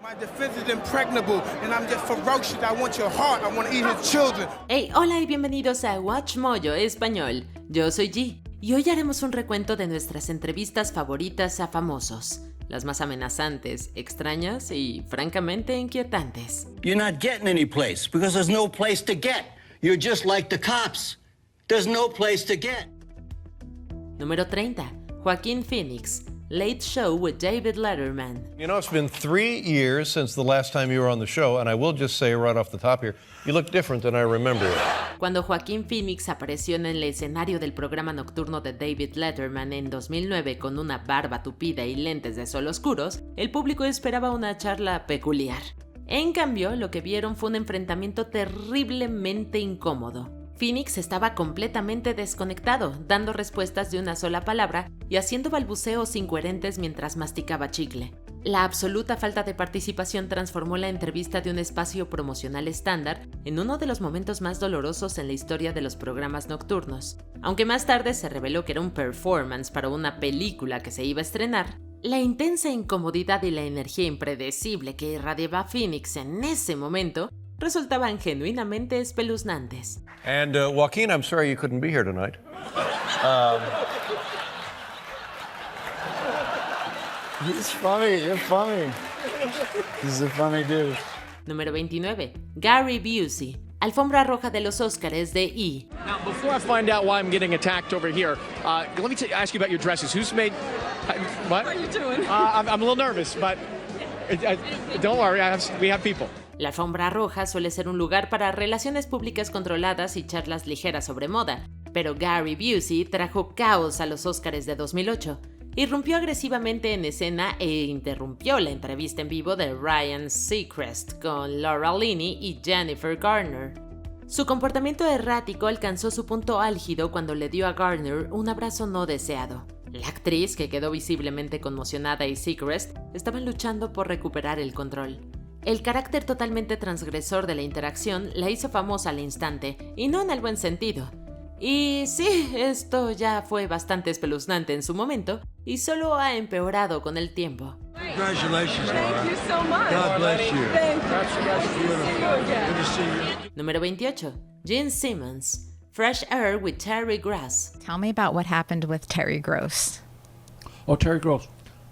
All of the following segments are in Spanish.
My defense is impregnable, and I'm just ferocious. I want your heart. I want to eat his children. Hey, hola y bienvenidos a Watch Mojo Español. Yo soy G, y hoy haremos un recuento de nuestras entrevistas favoritas a famosos. Las más amenazantes, extrañas y francamente inquietantes. You're not getting any place because there's no place to get. You're just like the cops. There's no place to get. Número 30. Joaquin Phoenix. Late Show with David Letterman. You know, it's been 3 years since the last time you were on the show, and I will just say right off the top here, you look different than I remember you. Cuando Joaquin Phoenix apareció en el escenario del programa nocturno de David Letterman en 2009 con una barba tupida y lentes de sol oscuros, el público esperaba una charla peculiar. En cambio, lo que vieron fue un enfrentamiento terriblemente incómodo. Phoenix estaba completamente desconectado, dando respuestas de una sola palabra y haciendo balbuceos incoherentes mientras masticaba chicle. La absoluta falta de participación transformó la entrevista de un espacio promocional estándar en uno de los momentos más dolorosos en la historia de los programas nocturnos. Aunque más tarde se reveló que era un performance para una película que se iba a estrenar, la intensa incomodidad y la energía impredecible que irradiaba Phoenix en ese momento resultaban genuinamente espeluznantes. And Joaquin, I'm sorry you couldn't be here tonight. He's funny, you're funny. He's a funny dude. Número 29. Gary Busey. Alfombra roja de los Óscares de E! Now, before I find out why I'm getting attacked over here, let me ask you about your dresses. Who's made... What? How are you doing? I'm a little nervous, but don't worry, we have people. La alfombra roja suele ser un lugar para relaciones públicas controladas y charlas ligeras sobre moda, pero Gary Busey trajo caos a los Óscares de 2008. Irrumpió agresivamente en escena e interrumpió la entrevista en vivo de Ryan Seacrest con Laura Linney y Jennifer Garner. Su comportamiento errático alcanzó su punto álgido cuando le dio a Garner un abrazo no deseado. La actriz, que quedó visiblemente conmocionada, y Seacrest estaban luchando por recuperar el control. El carácter totalmente transgresor de la interacción la hizo famosa al instante, y no en el buen sentido. Y sí, esto ya fue bastante espeluznante en su momento, y solo ha empeorado con el tiempo. Congratulations, Laura. Thank you so much. God bless you. Thank you. That's beautiful. Good to see you. Número 28. Gene Simmons. Fresh Air with Terry Gross. Tell me about what happened with Terry Gross. Oh, Terry Gross.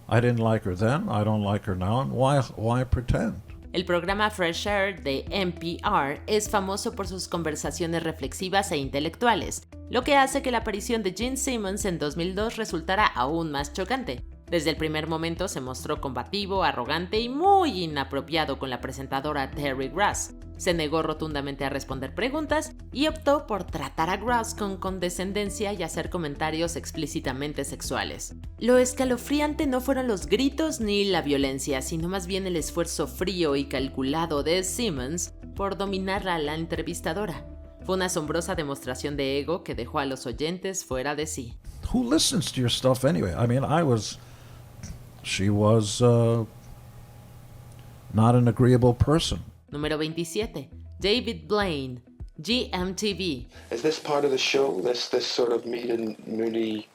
I didn't like her then. I don't like her now. And why pretend? El programa Fresh Air de NPR es famoso por sus conversaciones reflexivas e intelectuales, lo que hace que la aparición de Gene Simmons en 2002 resultara aún más chocante. Desde el primer momento se mostró combativo, arrogante y muy inapropiado con la presentadora Terry Gross. Se negó rotundamente a responder preguntas y optó por tratar a Gross con condescendencia y hacer comentarios explícitamente sexuales. Lo escalofriante no fueron los gritos ni la violencia, sino más bien el esfuerzo frío y calculado de Simmons por dominar a la entrevistadora. Fue una asombrosa demostración de ego que dejó a los oyentes fuera de sí. Who listens to your stuff anyway? I mean, she was not an agreeable person. Número 27. David Blaine. GMTV. Is this part of the show? This sort of moody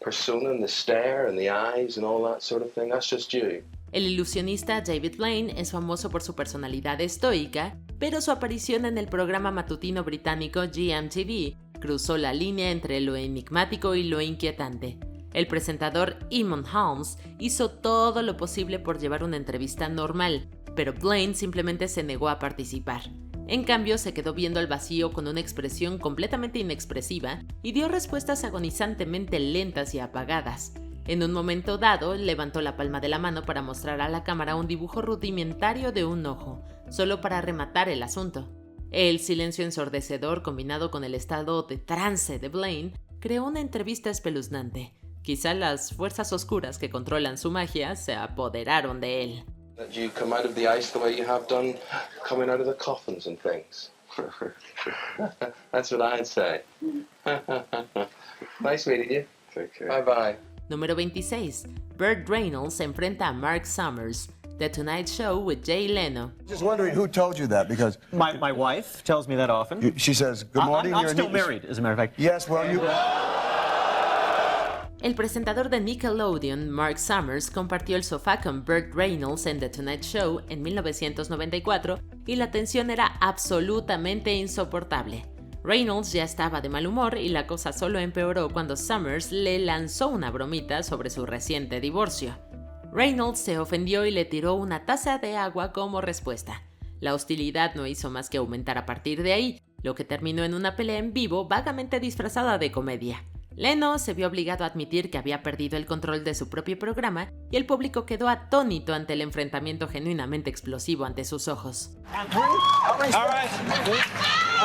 persona and the stare and the eyes and all that sort of thing? That's just you. El ilusionista David Blaine es famoso por su personalidad estoica, pero su aparición en el programa matutino británico GMTV cruzó la línea entre lo enigmático y lo inquietante. El presentador Eamon Holmes hizo todo lo posible por llevar una entrevista normal, pero Blaine simplemente se negó a participar. En cambio, se quedó viendo al vacío con una expresión completamente inexpresiva y dio respuestas agonizantemente lentas y apagadas. En un momento dado, levantó la palma de la mano para mostrar a la cámara un dibujo rudimentario de un ojo, solo para rematar el asunto. El silencio ensordecedor combinado con el estado de trance de Blaine creó una entrevista espeluznante. Quizá las fuerzas oscuras que controlan su magia se apoderaron de él. That you come out of the ice the way you have done coming out of the coffins and things. That's what I'd say. Nice meeting you. Take care. Bye-bye. Número 26. Burt Reynolds se enfrenta a Mark Summers. The Tonight Show with Jay Leno. Just wondering who told you that, because My wife tells me that often. she says, good morning. I'm still married, as a matter of fact. Yes, well, you... El presentador de Nickelodeon, Mark Summers, compartió el sofá con Burt Reynolds en The Tonight Show en 1994 y la tensión era absolutamente insoportable. Reynolds ya estaba de mal humor y la cosa solo empeoró cuando Summers le lanzó una bromita sobre su reciente divorcio. Reynolds se ofendió y le tiró una taza de agua como respuesta. La hostilidad no hizo más que aumentar a partir de ahí, lo que terminó en una pelea en vivo vagamente disfrazada de comedia. Leno se vio obligado a admitir que había perdido el control de su propio programa y el público quedó atónito ante el enfrentamiento genuinamente explosivo ante sus ojos. All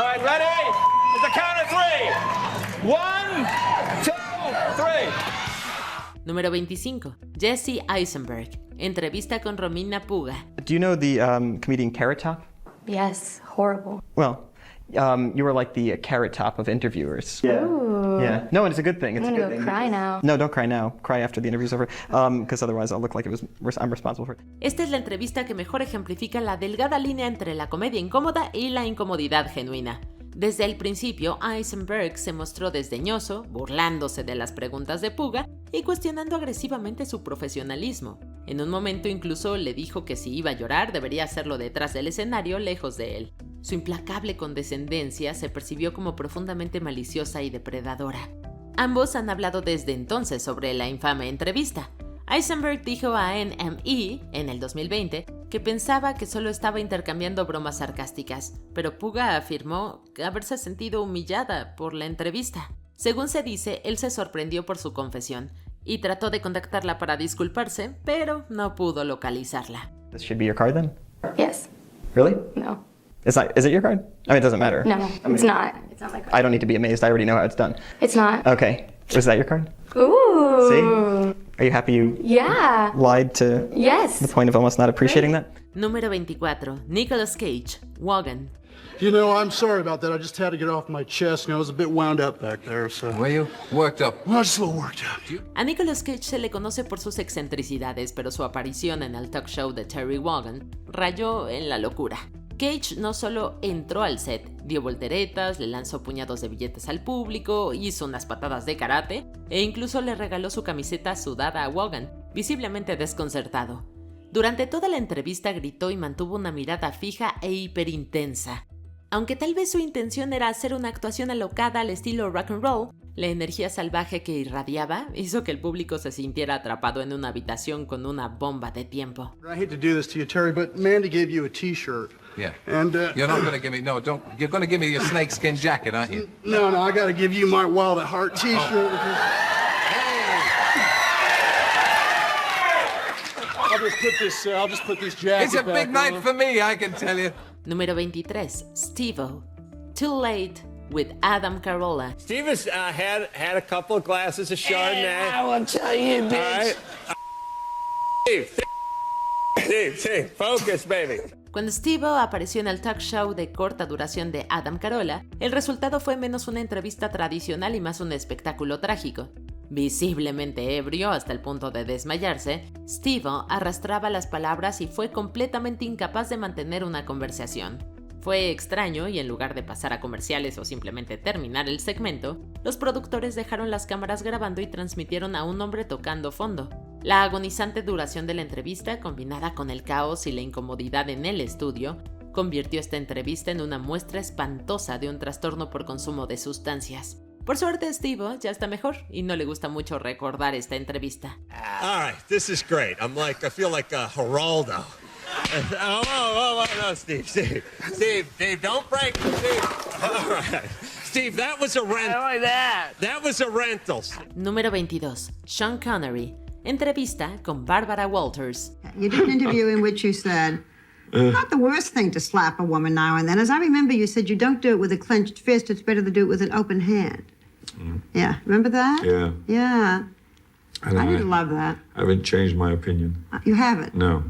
right, ready? At the count of 3. 1, 2, 3. Número 25. Jesse Eisenberg. Entrevista con Romina Puga. Do you know the comedian Carrot Top? Yes, horrible. Well, you were like the Carrot Top of interviewers. Ooh. Yeah. No, it's a good thing. It's I'm a gonna good go thing. cry now. No, don't cry now. Cry after the interview's over, because otherwise I'll look like I'm responsible for it. Esta es la entrevista que mejor ejemplifica la delgada línea entre la comedia incómoda y la incomodidad genuina. Desde el principio, Eisenberg se mostró desdeñoso, burlándose de las preguntas de Puga y cuestionando agresivamente su profesionalismo. En un momento incluso le dijo que si iba a llorar debería hacerlo detrás del escenario, lejos de él. Su implacable condescendencia se percibió como profundamente maliciosa y depredadora. Ambos han hablado desde entonces sobre la infame entrevista. Eisenberg dijo a NME en el 2020 que pensaba que solo estaba intercambiando bromas sarcásticas, pero Puga afirmó haberse sentido humillada por la entrevista. Según se dice, él se sorprendió por su confesión y trató de contactarla para disculparse, pero no pudo localizarla. This should be your card then? Yes. Really? No. Is it your card? I mean, it doesn't matter. No, it's not. It's not my card. I don't need to be amazed. I already know how it's done. It's not. Okay. Was that your card? Ooh. See? Are you happy you Yeah. lied to Yes. the point of almost not appreciating that? Número 24. Nicolas Cage, Wogan. You know, I'm sorry about that. I just had to get off my chest. You know, I was a bit wound up back there, so... Were you? Worked up? Well, just a little worked up. A Nicolas Cage se le conoce por sus excentricidades, pero su aparición en el talk show de Terry Wogan rayó en la locura. Cage no solo entró al set, dio volteretas, le lanzó puñados de billetes al público, hizo unas patadas de karate e incluso le regaló su camiseta sudada a Wogan, visiblemente desconcertado. Durante toda la entrevista gritó y mantuvo una mirada fija e hiperintensa. Aunque tal vez su intención era hacer una actuación alocada al estilo rock and roll, la energía salvaje que irradiaba hizo que el público se sintiera atrapado en una habitación con una bomba de tiempo. I hate to do this to you, Terry, but Mandy gave you a T-shirt. Yeah. And, You're not going to give me... No, don't... You're going to give me your snakeskin jacket, aren't you? No, I got to give you my Wild at Heart T-shirt. I'll just put this jacket It's a big night for me, I can tell you. Número 23. Steve-O. Too Late with Adam Carolla. Steve has had a couple of glasses of Chardonnay. I will tell you, bitch. Steve, focus, baby. Cuando Steve-O apareció en el talk show de corta duración de Adam Carolla, el resultado fue menos una entrevista tradicional y más un espectáculo trágico. Visiblemente ebrio hasta el punto de desmayarse, Steve-O arrastraba las palabras y fue completamente incapaz de mantener una conversación. Fue extraño y en lugar de pasar a comerciales o simplemente terminar el segmento, los productores dejaron las cámaras grabando y transmitieron a un hombre tocando fondo. La agonizante duración de la entrevista, combinada con el caos y la incomodidad en el estudio, convirtió esta entrevista en una muestra espantosa de un trastorno por consumo de sustancias. Por suerte, Steve-O ya está mejor y no le gusta mucho recordar esta entrevista. All right, this is great. I feel like Geraldo. No, Steve, don't break it, Steve. All right. Steve, that was a rental. I like that. That was a rental. Número 22. Sean Connery. Entrevista con Barbara Walters. You did an interview in which you said, not the worst thing to slap a woman now and then. As I remember, you said you don't do it with a clenched fist. It's better to do it with an open hand. Yeah, remember that? Yeah. Yeah. I didn't love that. I haven't changed my opinion. You haven't? No,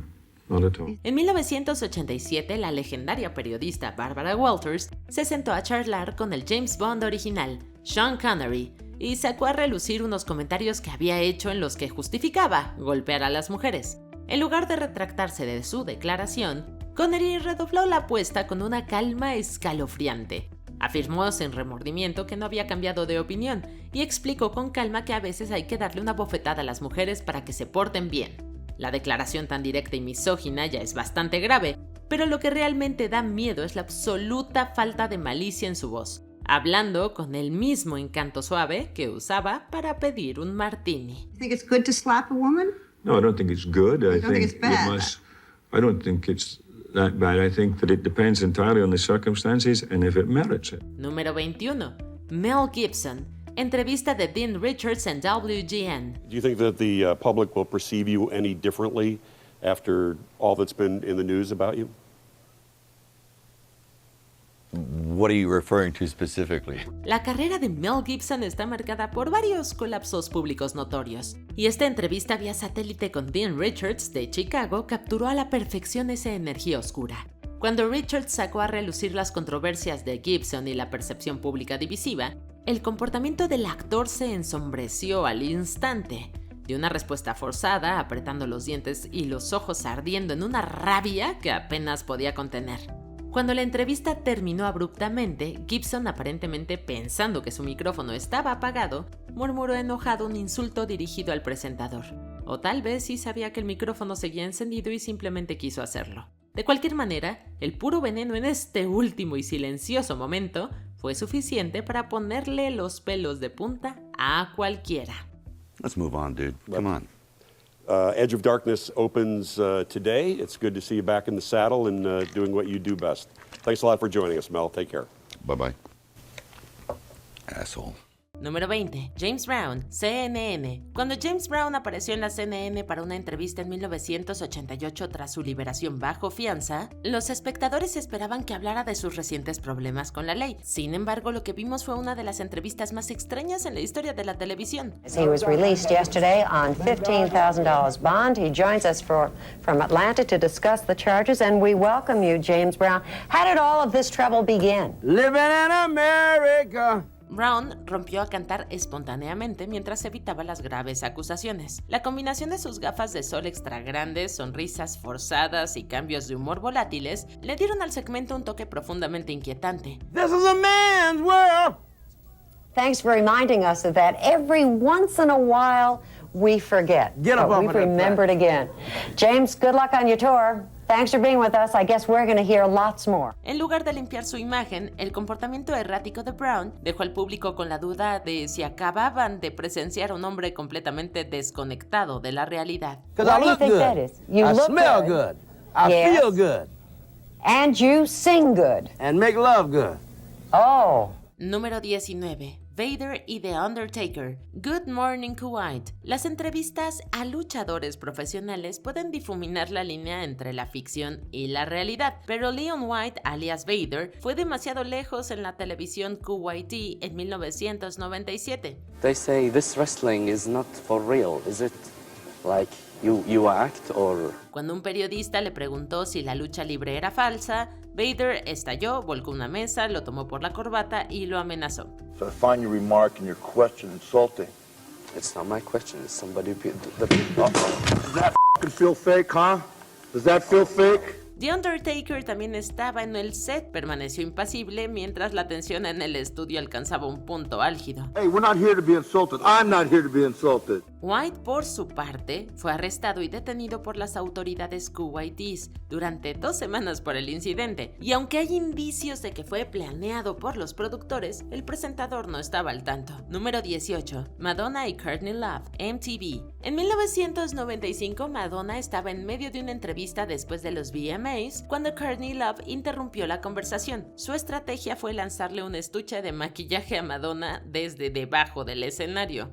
not at all. En 1987, la legendaria periodista Barbara Walters se sentó a charlar con el James Bond original, Sean Connery, y sacó a relucir unos comentarios que había hecho en los que justificaba golpear a las mujeres. En lugar de retractarse de su declaración, Connery redobló la apuesta con una calma escalofriante. Afirmó sin remordimiento que no había cambiado de opinión y explicó con calma que a veces hay que darle una bofetada a las mujeres para que se porten bien. La declaración tan directa y misógina ya es bastante grave, pero lo que realmente da miedo es la absoluta falta de malicia en su voz, hablando con el mismo encanto suave que usaba para pedir un martini. You think it's good to slap a woman? No, I don't think it's good. I don't think it's bad. I don't think it's that bad. I think that it depends entirely on the circumstances and if it merits it. Número 21. Mel Gibson. Entrevista de Dean Richards en WGN. Do you think that the public will perceive you any differently after all that's been in the news about you? What are you referring to specifically? La carrera de Mel Gibson está marcada por varios colapsos públicos notorios, y esta entrevista vía satélite con Dean Richards de Chicago capturó a la perfección esa energía oscura. Cuando Richards sacó a relucir las controversias de Gibson y la percepción pública divisiva, el comportamiento del actor se ensombreció al instante. Dio una respuesta forzada, apretando los dientes y los ojos ardiendo en una rabia que apenas podía contener. Cuando la entrevista terminó abruptamente, Gibson, aparentemente pensando que su micrófono estaba apagado, murmuró enojado un insulto dirigido al presentador. O tal vez sí sabía que el micrófono seguía encendido y simplemente quiso hacerlo. De cualquier manera, el puro veneno en este último y silencioso momento fue suficiente para ponerle los pelos de punta a cualquiera. Let's move on, dude. Come on. Edge of Darkness opens today. It's good to see you back in the saddle and doing what you do best. Thanks a lot for joining us, Mel. Take care. Bye-bye. Asshole. Número 20. James Brown, CNN. Cuando James Brown apareció en la CNN para una entrevista en 1988 tras su liberación bajo fianza, los espectadores esperaban que hablara de sus recientes problemas con la ley. Sin embargo, lo que vimos fue una de las entrevistas más extrañas en la historia de la televisión. He was released yesterday on $15,000 bond. He joins us from Atlanta to discuss the charges, and we welcome you, James Brown. How did all of this trouble begin? Living in America. Brown rompió a cantar espontáneamente mientras evitaba las graves acusaciones. La combinación de sus gafas de sol extra grandes, sonrisas forzadas y cambios de humor volátiles le dieron al segmento un toque profundamente inquietante. This is a man's world. Thanks for reminding us of that. Every once in a while, we forget. Get up but off we've of that remembered again. James, good luck on your tour. Thanks for being with us. I guess we're going to hear lots more. En lugar de limpiar su imagen, el comportamiento errático de Brown dejó al público con la duda de si acababan de presenciar a un hombre completamente desconectado de la realidad. Because I look good. I smell good. I feel good. And you sing good. And make love good. Oh. Número 19. Vader y The Undertaker. Good Morning Kuwait. Las entrevistas a luchadores profesionales pueden difuminar la línea entre la ficción y la realidad, pero Leon White, alias Vader, fue demasiado lejos en la televisión kuwaití en 1997. They say this wrestling is not for real, is it? Like you act or... Cuando un periodista le preguntó si la lucha libre era falsa, Vader estalló, volcó una mesa, lo tomó por la corbata y lo amenazó. So I find your remark and your question insulting. It's not my question, it's somebody... Does that f***ing feel fake, huh? Does that feel fake? The Undertaker también estaba en el set, permaneció impasible mientras la tensión en el estudio alcanzaba un punto álgido. Hey, we're not here to be insulted. I'm not here to be insulted. White, por su parte, fue arrestado y detenido por las autoridades kuwaitíes durante 2 semanas por el incidente, y aunque hay indicios de que fue planeado por los productores, el presentador no estaba al tanto. Número 18. Madonna y Courtney Love, MTV. En 1995, Madonna estaba en medio de una entrevista después de los VMAs cuando Courtney Love interrumpió la conversación. Su estrategia fue lanzarle un estuche de maquillaje a Madonna desde debajo del escenario.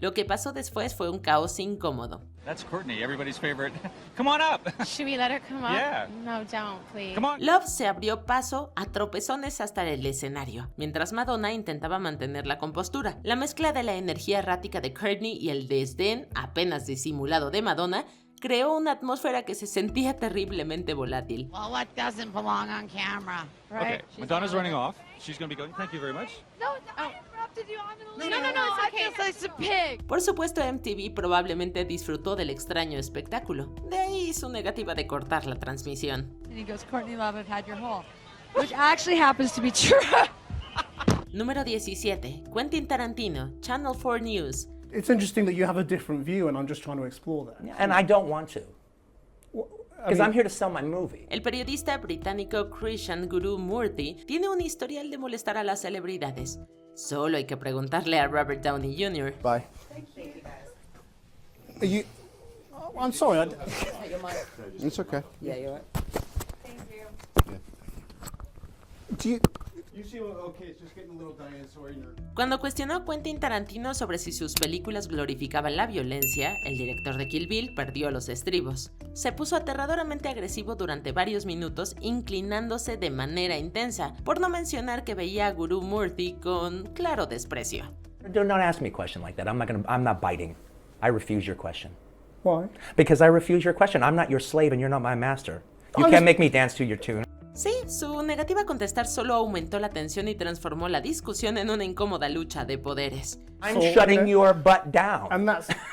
Lo que pasó después fue un caos incómodo. That's Courtney, everybody's favorite. Come on up. Should we let her come up? Yeah. No, don't, please. Come on. Love se abrió paso a tropezones hasta el escenario, mientras Madonna intentaba mantener la compostura. La mezcla de la energía errática de Courtney y el desdén apenas disimulado de Madonna creó una atmósfera que se sentía terriblemente volátil. Well, what doesn't belong on camera, right? Okay, Madonna's running off. She's going to be going. Thank you very much. No, I interrupted you. I'm gonna leave. No, it's okay. It's like a pig. Por supuesto, MTV probablemente disfrutó del extraño espectáculo. De ahí su negativa de cortar la transmisión. And he goes, Courtney Love, I've had your whole. Which actually happens to be true. Número 17. Quentin Tarantino, Channel 4 News. It's interesting that you have a different view, and I'm just trying to explore that. And I don't want to. Because I'm here to sell my movie. El periodista británico Krishan Guru Murthy tiene un historial de molestar a las celebridades. Solo hay que preguntarle a Robert Downey Jr. Bye. Are you... Oh, I'm sorry. It's okay. Yeah, you're right. Thank you. Do you... You seem okay. It's just getting a little dinosaur in your... Cuando cuestionó a Quentin Tarantino sobre si sus películas glorificaban la violencia, el director de Kill Bill perdió los estribos. Se puso aterradoramente agresivo durante varios minutos, inclinándose de manera intensa, por no mencionar que veía a Guru Murthy con claro desprecio. Don't ask me a question like that. I'm not biting. I refuse your question. Why? Because I refuse your question. I'm not your slave and you're not my master. You can't make me dance to your tune. Sí, su negativa a contestar solo aumentó la tensión y transformó la discusión en una incómoda lucha de poderes. I'm shutting your butt down. And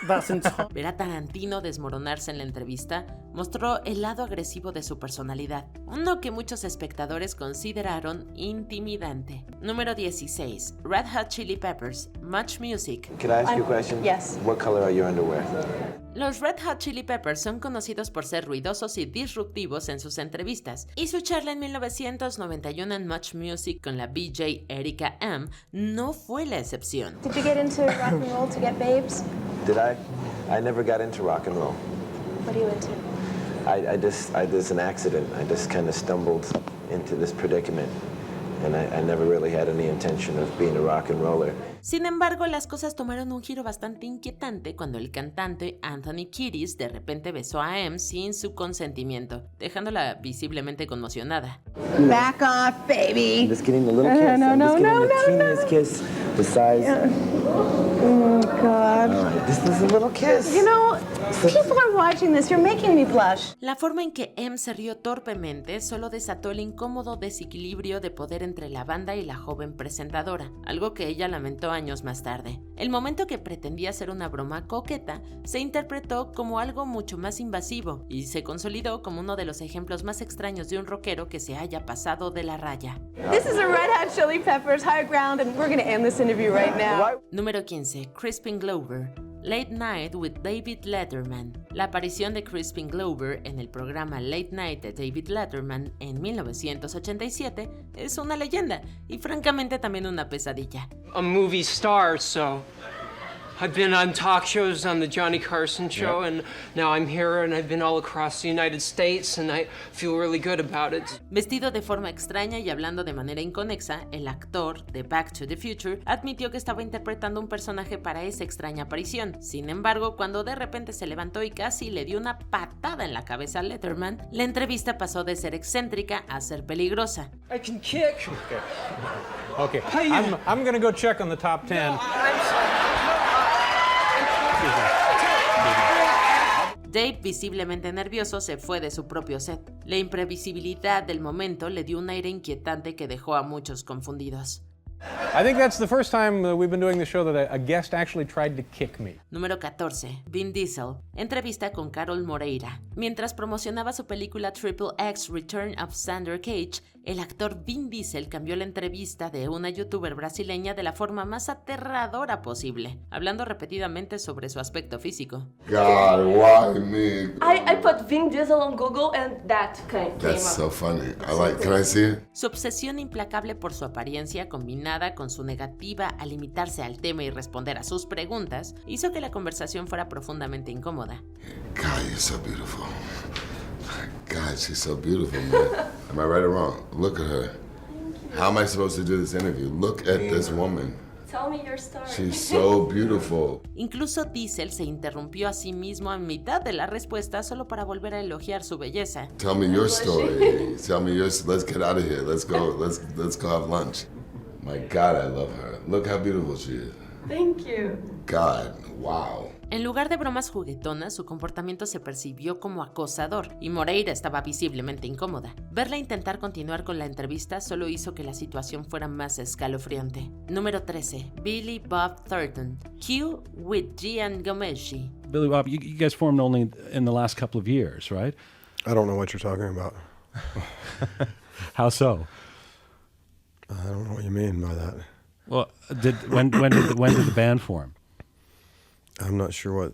that's entirely... Ver a Tarantino desmoronarse en la entrevista mostró el lado agresivo de su personalidad, uno que muchos espectadores consideraron intimidante. Número 16. Red Hot Chili Peppers, Much Music. Can I ask you a question? Yes. What color are your underwear? Los Red Hot Chili Peppers son conocidos por ser ruidosos y disruptivos en sus entrevistas, y su charla en 1991 en Much Music con la BJ Erica M no fue la excepción. Did you get into rock and roll to get babes? Did I? I never got into rock and roll. What are you into? I there's an accident. I just kind of stumbled into this predicament. And I never really had any intention of being a rock and roller. Sin embargo, las cosas tomaron un giro bastante inquietante cuando el cantante Anthony Kiedis de repente besó a M sin su consentimiento, dejándola visiblemente conmocionada. Back off, baby. I'm just getting a little kiss. I'm just getting the teeniest kiss. Besides. Oh, God. All right, this is a little kiss. You know, people are watching this. You're making me blush. La forma en que M se rió torpemente solo desató el incómodo desequilibrio de poder entre la banda y la joven presentadora, algo que ella lamentó años más tarde. El momento que pretendía ser una broma coqueta se interpretó como algo mucho más invasivo y se consolidó como uno de los ejemplos más extraños de un rockero que se haya pasado de la raya. This is a Red Hot Chili Peppers High Ground, and we're going to end this interview right now. Número 15. Crispin Glover, Late Night with David Letterman. La aparición de Crispin Glover en el programa Late Night de David Letterman en 1987 es una leyenda y francamente también una pesadilla. A movie star, so I've been on talk shows on the Johnny Carson show, and now I'm here, and I've been all across the United States, and I feel really good about it. Vestido de forma extraña y hablando de manera inconexa, el actor de Back to the Future admitió que estaba interpretando un personaje para esa extraña aparición. Sin embargo, cuando de repente se levantó y casi le dio una patada en la cabeza a Letterman, la entrevista pasó de ser excéntrica a ser peligrosa. I can kick. Okay. I'm gonna go check on the top 10. Dave, visiblemente nervioso, se fue de su propio set. La imprevisibilidad del momento le dio un aire inquietante que dejó a muchos confundidos. I think that's the first time we've been doing the show that a guest actually tried to kick me. Número 14. Vin Diesel. Entrevista con Carol Moreira. Mientras promocionaba su película Triple X Return of Xander Cage, el actor Vin Diesel cambió la entrevista de una youtuber brasileña de la forma más aterradora posible, hablando repetidamente sobre su aspecto físico. God, why me? I put Vin Diesel on Google and that came up. That's so funny. Can I see it? Su obsesión implacable por su apariencia, combinada con su negativa a limitarse al tema y responder a sus preguntas, hizo que la conversación fuera profundamente incómoda. God, you're so beautiful. God, she's so beautiful, man. Am I right or wrong? Look at her. How am I supposed to do this interview? Look at this woman. Tell me your story. She's so beautiful. Incluso Diesel se interrumpió a sí mismo a mitad de la respuesta solo para volver a elogiar su belleza. Tell me your story. Tell me yours. Let's get out of here. Let's go. Let's go have lunch. My God, I love her. Look how beautiful she is. Thank you. God, wow. En lugar de bromas juguetonas, su comportamiento se percibió como acosador y Moreira estaba visiblemente incómoda. Verla intentar continuar con la entrevista solo hizo que la situación fuera más escalofriante. Número 13. Billy Bob Thornton. Q with Gian Gomeschi. Billy Bob, you guys formed only in the last couple of years, right? I don't know what you're talking about. How so? I don't know what you mean by that. Well, when did the band form? I'm not sure what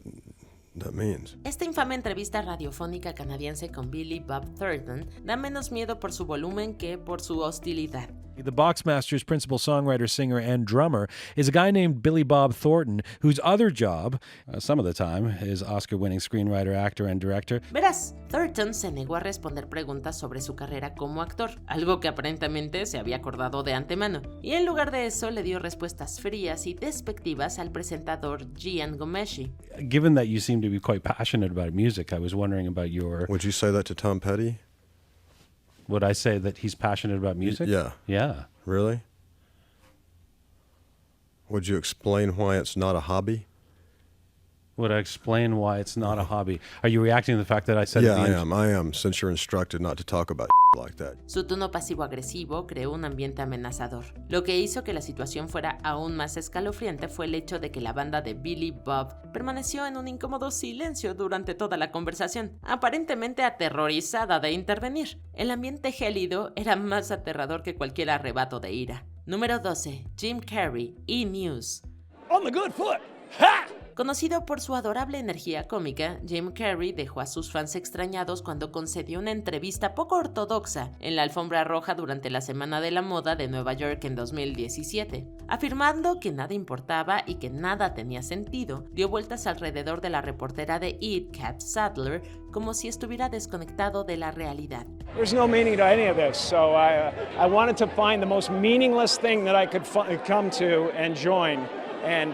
that means. Esta infame entrevista radiofónica canadiense con Billy Bob Thornton da menos miedo por su volumen que por su hostilidad. The Boxmasters' principal songwriter, singer, and drummer is a guy named Billy Bob Thornton, whose other job, some of the time, is Oscar-winning screenwriter, actor, and director. Verás, Thornton se negó a responder preguntas sobre su carrera como actor, algo que aparentemente se había acordado de antemano, y en lugar de eso le dio respuestas frías y despectivas al presentador Jian Ghomeshi. Given that you seem to be quite passionate about music, I was wondering about your... Would you say that to Tom Petty? Would I say that he's passionate about music? Yeah. Yeah. Really? Would you explain why it's not a hobby? Would I explain why it's not a hobby? Are you reacting to the fact that I said... Yeah, I am, since you're instructed not to talk about like that. Su tono pasivo-agresivo creó un ambiente amenazador. Lo que hizo que la situación fuera aún más escalofriante fue el hecho de que la banda de Billy Bob permaneció en un incómodo silencio durante toda la conversación, aparentemente aterrorizada de intervenir. El ambiente gélido era más aterrador que cualquier arrebato de ira. Número 12. Jim Carrey, E! On the good foot. Ha! Conocido por su adorable energía cómica, Jim Carrey dejó a sus fans extrañados cuando concedió una entrevista poco ortodoxa en la alfombra roja durante la Semana de la Moda de Nueva York en 2017. Afirmando que nada importaba y que nada tenía sentido, dio vueltas alrededor de la reportera de E! Kat Sadler como si estuviera desconectado de la realidad. There's no meaning to any of this, so I wanted to find the most meaningless thing that I could come to and join. And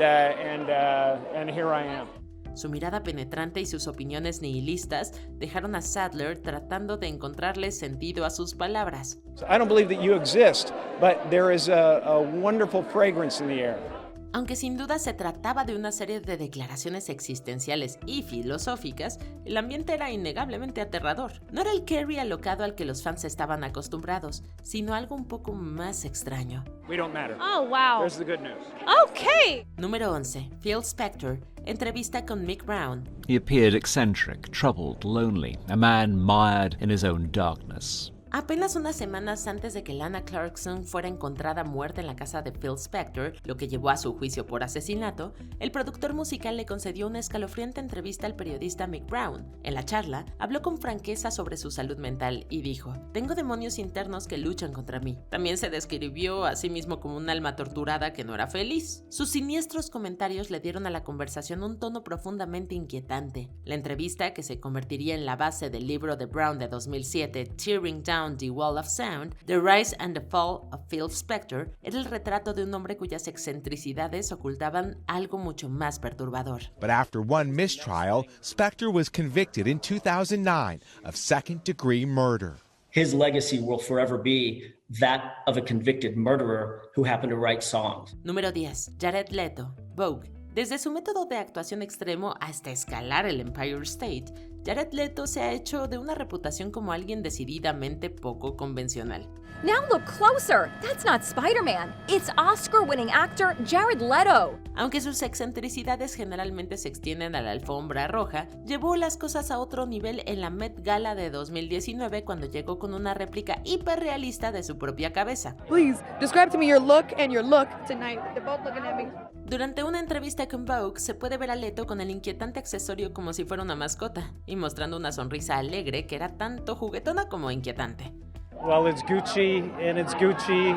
here I am. Su mirada penetrante y sus opiniones nihilistas dejaron a Sadler tratando de encontrarle sentido a sus palabras. I don't believe that you exist, but there is a wonderful fragrance in the air. Aunque sin duda se trataba de una serie de declaraciones existenciales y filosóficas, el ambiente era innegablemente aterrador. No era el Carrey alocado al que los fans estaban acostumbrados, sino algo un poco más extraño. We don't matter. Oh, wow. There's the good news. Okay. Número 11. Phil Spector, entrevista con Mick Brown. He appeared eccentric, troubled, lonely, a man mired in his own darkness. Apenas unas semanas antes de que Lana Clarkson fuera encontrada muerta en la casa de Phil Spector, lo que llevó a su juicio por asesinato, el productor musical le concedió una escalofriante entrevista al periodista Mick Brown. En la charla, habló con franqueza sobre su salud mental y dijo: "Tengo demonios internos que luchan contra mí". También se describió a sí mismo como un alma torturada que no era feliz. Sus siniestros comentarios le dieron a la conversación un tono profundamente inquietante. La entrevista, que se convertiría en la base del libro de Brown de 2007, Tearing Down The Wall of Sound, The Rise and the Fall of Phil Spector, era el retrato de un hombre cuyas excentricidades ocultaban algo mucho más perturbador. But after one mistrial, Spector was convicted in 2009 of second-degree murder. His legacy will forever be that of a convicted murderer who happened to write songs. Número 10. Jared Leto, Vogue. Desde su método de actuación extremo hasta escalar el Empire State, Jared Leto se ha hecho de una reputación como alguien decididamente poco convencional. Now look closer. That's not Spider-Man. It's Oscar-winning actor Jared Leto. Aunque sus excentricidades generalmente se extienden a la alfombra roja, llevó las cosas a otro nivel en la Met Gala de 2019 cuando llegó con una réplica hiperrealista de su propia cabeza. Please, describe to me your look and your look tonight. They're both looking at me. Durante una entrevista con Vogue, se puede ver a Leto con el inquietante accesorio como si fuera una mascota, y mostrando una sonrisa alegre que era tanto juguetona como inquietante. Well, it's Gucci, and it's Gucci.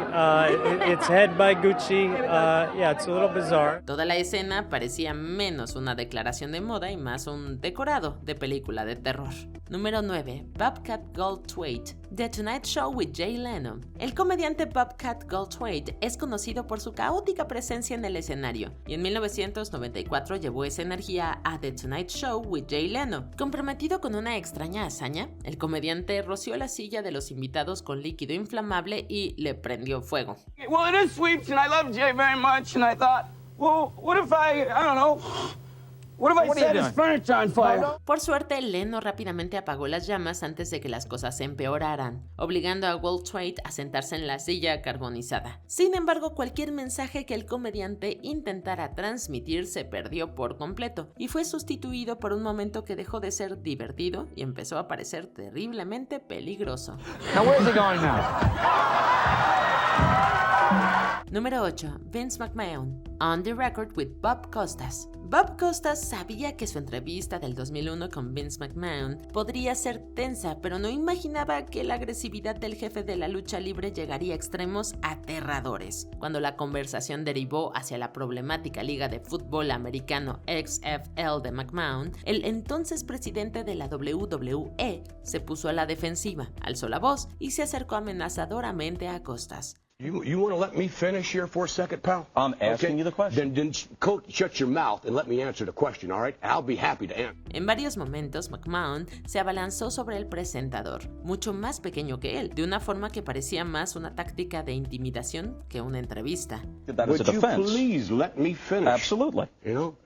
It's head by Gucci. Yeah, it's a little bizarre. Toda la escena parecía menos una declaración de moda y más un decorado de película de terror. Número 9. Bobcat Goldthwait, The Tonight Show with Jay Leno. El comediante Bobcat Goldthwait es conocido por su caótica presencia en el escenario, y en 1994 llevó esa energía a The Tonight Show with Jay Leno. Comprometido con una extraña hazaña, el comediante roció la silla de los invitados con líquido inflamable y le prendió fuego. Well, it is sweeps, and I love Jay very much, and I thought, well, what if I don't know, what if I set his furniture on fire? Por suerte, Leno rápidamente apagó las llamas antes de que las cosas se empeoraran, obligando a Goldthwait a sentarse en la silla carbonizada. Sin embargo, cualquier mensaje que el comediante intentara transmitir se perdió por completo y fue sustituido por un momento que dejó de ser divertido y empezó a parecer terriblemente peligroso. Now where's he going now? Número 8. Vince McMahon. On the Record with Bob Costas. Bob Costas sabía que su entrevista del 2001 con Vince McMahon podría ser tensa, pero no imaginaba que la agresividad del jefe de la lucha libre llegaría a extremos aterradores. Cuando la conversación derivó hacia la problemática liga de fútbol americano XFL de McMahon, el entonces presidente de la WWE se puso a la defensiva, alzó la voz y se acercó amenazadoramente a Costas. You want to let me finish here for a second, pal? I'm asking you the question. Then shut your mouth and let me answer the question, all right? I'll be happy to answer. En varios momentos, McMahon se abalanzó sobre el presentador, mucho más pequeño que él, de una forma que parecía más una táctica de intimidación que una entrevista. Would you please let me finish? Absolutely. You know,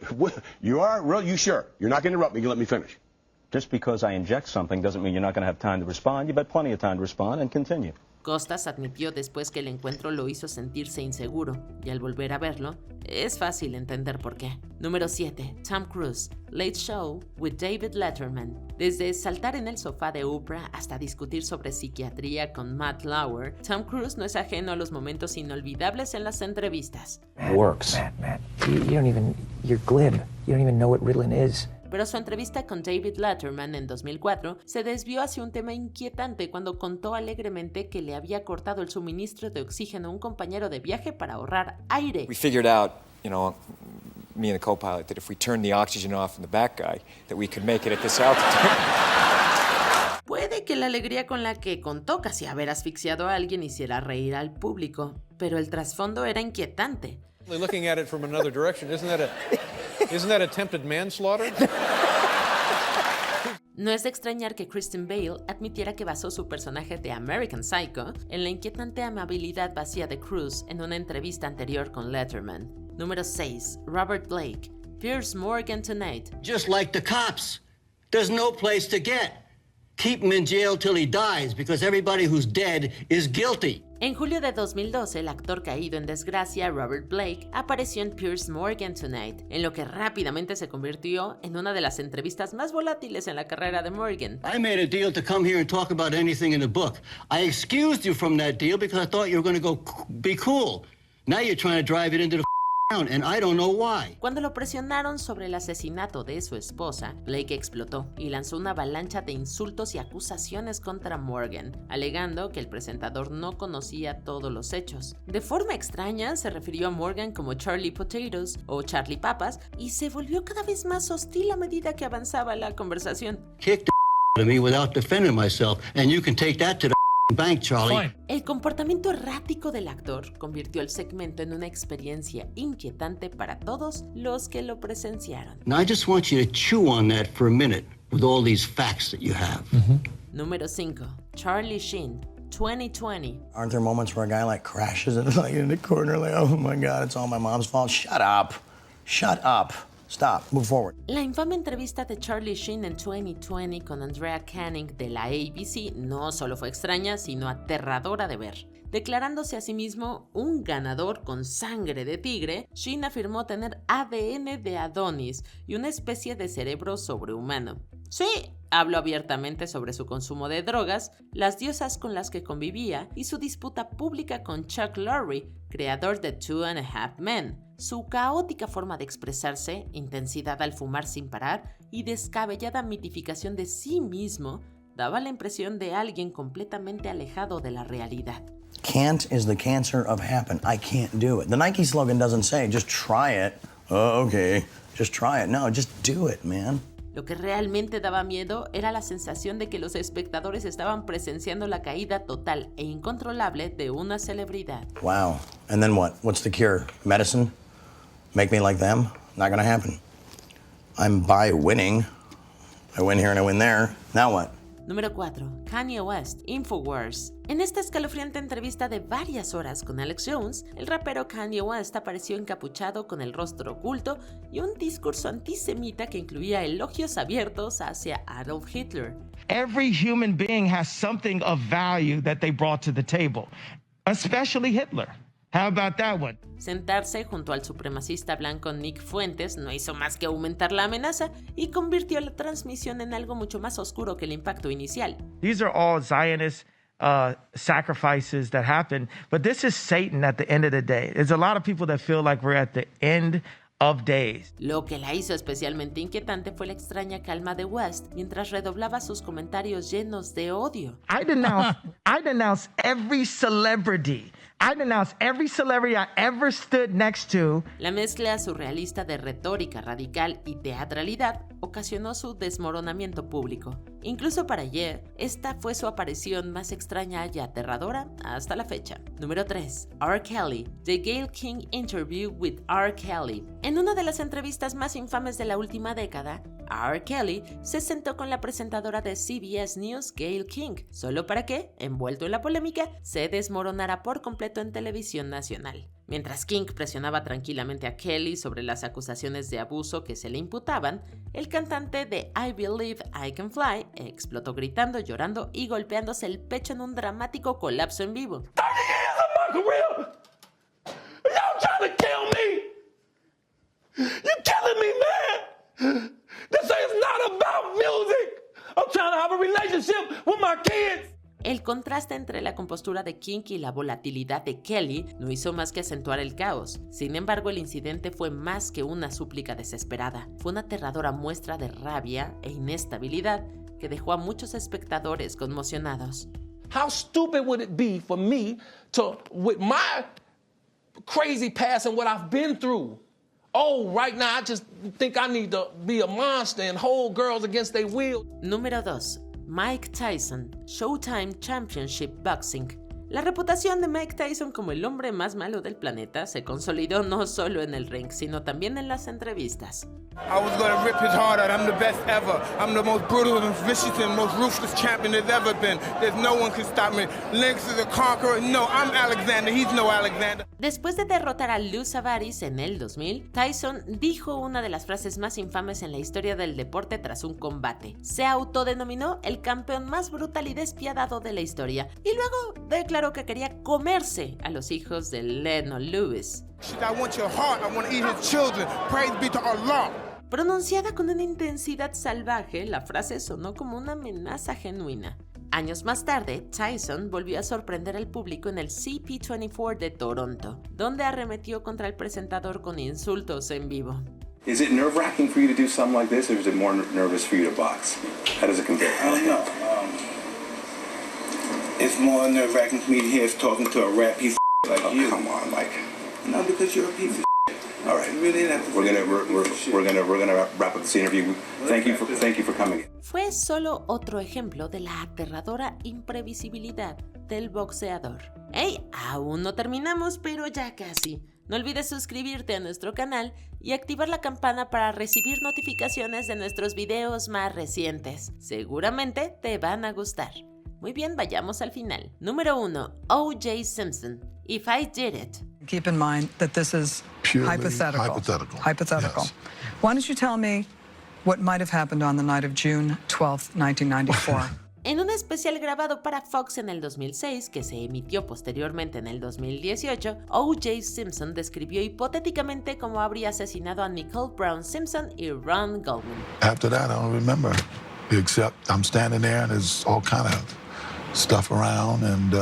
you are real. You sure? You're not going to interrupt me. You let me finish. Just because I inject something doesn't mean you're not going to have time to respond. You've had plenty of time to respond and continue. Costas admitió después que el encuentro lo hizo sentirse inseguro, y al volver a verlo, es fácil entender por qué. Número 7. Tom Cruise, Late Show with David Letterman. Desde saltar en el sofá de Oprah hasta discutir sobre psiquiatría con Matt Lauer, Tom Cruise no es ajeno a los momentos inolvidables en las entrevistas. Works. Matt, you're glib. You don't even know what Ritalin is. Pero su entrevista con David Letterman en 2004 se desvió hacia un tema inquietante cuando contó alegremente que le había cortado el suministro de oxígeno a un compañero de viaje para ahorrar aire. We figured out, me and the co-pilot, that if we turned the oxygen off in the back guy, that we could make it at this altitude. Puede que la alegría con la que contó casi haber asfixiado a alguien hiciera reír al público, pero el trasfondo era inquietante. Looking at it from another direction, isn't that attempted manslaughter? No es de extrañar que Kristen Bale admitiera que basó su personaje de American Psycho en la inquietante amabilidad vacía de Cruise en una entrevista anterior con Letterman. Número 6. Robert Blake. Piers Morgan Tonight. Just like the cops. There's no place to get. Keep him in jail till he dies because everybody who's dead is guilty. En julio de 2012, el actor caído en desgracia, Robert Blake, apareció en Piers Morgan Tonight, en lo que rápidamente se convirtió en una de las entrevistas más volátiles en la carrera de Morgan. I made a deal to come here and talk about anything in the book. I excused you from that deal because I thought you were going to go be cool. Now you're trying to drive it into the and I don't know why. Cuando lo presionaron sobre el asesinato de su esposa, Blake explotó y lanzó una avalancha de insultos y acusaciones contra Morgan, alegando que el presentador no conocía todos los hechos. De forma extraña, se refirió a Morgan como Charlie Potatoes o Charlie Papas y se volvió cada vez más hostil a medida que avanzaba la conversación. Kick the out of me without defending myself, and you can take that to the bank, Charlie. El comportamiento errático del actor convirtió el segmento en una experiencia inquietante para todos los que lo presenciaron. Now I just want you to chew on that for a minute with all these facts that you have. Número 5. Charlie Sheen, 2020. Aren't there moments where a guy like crashes in the corner like, oh my God, it's all my mom's fault? Shut up. Shut up. Stop. Move forward. La infame entrevista de Charlie Sheen en 2020 con Andrea Canning de la ABC no solo fue extraña, sino aterradora de ver. Declarándose a sí mismo un ganador con sangre de tigre, Sheen afirmó tener ADN de Adonis y una especie de cerebro sobrehumano. Sí, habló abiertamente sobre su consumo de drogas, las diosas con las que convivía y su disputa pública con Chuck Lorre, creador de Two and a Half Men. Su caótica forma de expresarse, intensidad al fumar sin parar y descabellada mitificación de sí mismo daba la impresión de alguien completamente alejado de la realidad. Can't is the cancer of happen. I can't do it. The Nike slogan doesn't say, just try it. Oh, okay, just try it. No, just do it, man. Lo que realmente daba miedo era la sensación de que los espectadores estaban presenciando la caída total e incontrolable de una celebridad. Wow. And then what? What's the cure? Medicine? Make me like them? Not gonna happen. I'm by winning. I win here and I win there. Now what? Número 4. Kanye West, Infowars. En esta escalofriante entrevista de varias horas con Alex Jones, el rapero Kanye West apareció encapuchado con el rostro oculto y un discurso antisemita que incluía elogios abiertos hacia Adolf Hitler. Every human being has something of value that they brought to the table, especially Hitler. How about that one? Sentarse junto al supremacista blanco Nick Fuentes no hizo más que aumentar la amenaza y convirtió la transmisión en algo mucho más oscuro que el impacto inicial. These are all Zionist sacrifices that happen. But this is Satan at the end of the day. There's a lot of people that feel like we're at the end of days. Lo que la hizo especialmente inquietante fue la extraña calma de West mientras redoblaba sus comentarios llenos de odio. I denounce every celebrity. I denounce every celebrity I ever stood next to. La mezcla surrealista de retórica radical y teatralidad ocasionó su desmoronamiento público. Incluso para Ye, esta fue su aparición más extraña y aterradora hasta la fecha. Número 3. R. Kelly. The Gayle King Interview with R. Kelly. En una de las entrevistas más infames de la última década, R. Kelly se sentó con la presentadora de CBS News, Gayle King, solo para que, envuelto en la polémica, se desmoronara por completo en televisión nacional. Mientras King presionaba tranquilamente a Kelly sobre las acusaciones de abuso que se le imputaban, el cantante de I Believe I Can Fly explotó gritando, llorando y golpeándose el pecho en un dramático colapso en vivo. 30 years of my career! Y'all trying to kill me! You're killing me, man! This is not about music! I'm trying to have a relationship with my kids! El contraste entre la compostura de King y la volatilidad de Kelly no hizo más que acentuar el caos. Sin embargo, el incidente fue más que una súplica desesperada. Fue una aterradora muestra de rabia e inestabilidad que dejó a muchos espectadores conmocionados. How stupid would it be for me to, with my crazy past and what I've been through, right now I just think I need to be a monster and hold girls against their will. Número 2. Mike Tyson, Showtime Championship Boxing. La reputación de Mike Tyson como el hombre más malo del planeta se consolidó no solo en el ring, sino también en las entrevistas. I was gonna rip his heart out. I'm the best ever. I'm the most brutal and vicious and most ruthless champion there's ever been. There's no one can stop me. Lynx is a conqueror. No, I'm Alexander. He's no Alexander. Después de derrotar a Lou Savaris en el 2000, Tyson dijo una de las frases más infames en la historia del deporte tras un combate. Se autodenominó el campeón más brutal y despiadado de la historia y luego declaró que quería comerse a los hijos de Lennon Lewis. I want your heart. I want to eat his children. Praise be to Allah. Pronunciada con una intensidad salvaje, la frase sonó como una amenaza genuina. Años más tarde, Tyson volvió a sorprender al público en el CP24 de Toronto, donde arremetió contra el presentador con insultos en vivo. Is it nerve-wracking for you to do something like this, or is it more nervous for you to box? How does it compare? No. It's more nerve-wracking for me to hear us talking to a rat piece of like you. Come on, Mike. No, because you're a piece of All right, really we're gonna wrap up this interview. Thank you for coming. Fue solo otro ejemplo de la aterradora imprevisibilidad del boxeador. ¡Hey! Aún no terminamos, pero ya casi. No olvides suscribirte a nuestro canal y activar la campana para recibir notificaciones de nuestros videos más recientes. Seguramente te van a gustar. Muy bien, vayamos al final. Número 1. O.J. Simpson. If I Did It. Keep in mind that this is Purely hypothetical. Hypothetical. Yes. Why don't you tell me what might have happened on the night of June 12, 1994? En un especial grabado para Fox en el 2006, que se emitió posteriormente en el 2018, O.J. Simpson describió hipotéticamente cómo habría asesinado a Nicole Brown Simpson y Ron Goldman. After that, I don't remember, except I'm standing there and there's all kind of stuff around and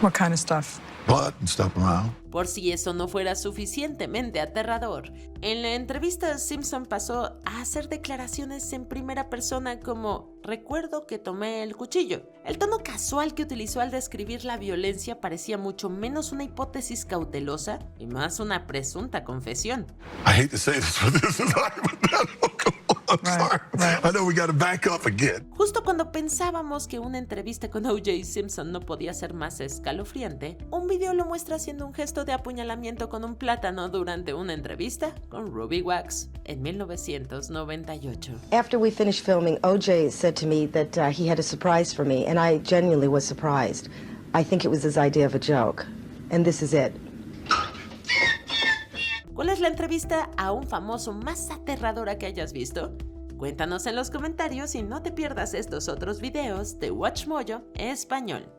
What kind of stuff? blood and stuff around. Por si eso no fuera suficientemente aterrador, en la entrevista Simpson pasó a hacer declaraciones en primera persona como "recuerdo que tomé el cuchillo". El tono casual que utilizó al describir la violencia parecía mucho menos una hipótesis cautelosa y más una presunta confesión. I hate to say this, but this is hypothetical. I'm sorry. I know we got to back up again. Justo cuando pensábamos que una entrevista con O.J. Simpson no podía ser más escalofriante, un video lo muestra haciendo un gesto de apuñalamiento con un plátano durante una entrevista con Ruby Wax en 1998. After we finished filming, O.J. said to me that he had a surprise for me, and I genuinely was surprised. I think it was his idea of a joke, and this is it. ¿Cuál es la entrevista a un famoso más aterradora que hayas visto? Cuéntanos en los comentarios y no te pierdas estos otros videos de WatchMojo Español.